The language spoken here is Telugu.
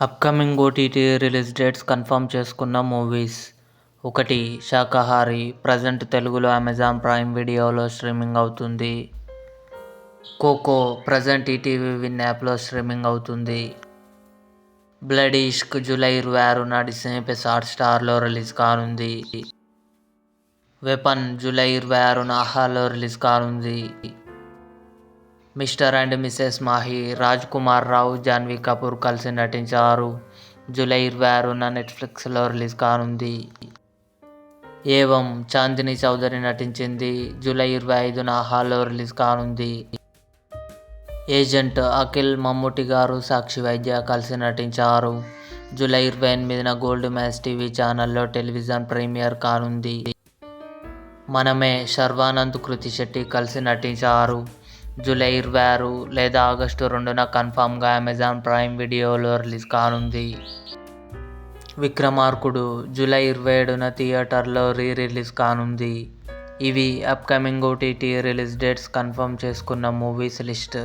Upcoming OTT release dates confirm చేసుకున్న మూవీస్. 1. శాకాహారి ప్రజెంట్ తెలుగులో అమెజాన్ ప్రైమ్ వీడియోలో స్ట్రీమింగ్ అవుతుంది. కోకో ప్రజెంట్ ఈటీవీ విన్ యాప్లో స్ట్రీమింగ్ అవుతుంది. బ్లడీ ఇష్క్ జూలై 26న డిస్నీ ప్లస్ హాట్స్టార్లో రిలీజ్ కానుంది. వెపన్ జూలై 26న ఆహాలో రిలీజ్ కానుంది. Mr and Mrs Mahi Raj Kumar Rao, Janhvi Kapoor కలిసి నటించారు. జూలై 26న నెట్ఫ్లిక్స్లో రిలీజ్ కానుంది. ఏవం చాందిని చౌదరి నటించింది. జూలై 25న ఆహాలో రిలీజ్ కానుంది. ఏజెంట్ అఖిల్ మమ్ముట్టి గారు, సాక్షి వైద్య కలిసి నటించారు. జూలై 28న గోల్డ్ మ్యాచ్ టీవీ ఛానల్లో టెలివిజన్ ప్రీమియర్ కానుంది. మనమే శర్వానంద్, కృతి శెట్టి కలిసి నటించారు. జూలై 26 లేదా ఆగస్టు 2న కన్ఫామ్గా అమెజాన్ ప్రైమ్ వీడియోలో రిలీజ్ కానుంది. విక్రమార్కుడు జూలై 27న థియేటర్లో రిలీజ్ కానుంది. ఇవి upcoming OTT release dates confirm చేసుకున్న మూవీస్ లిస్ట్.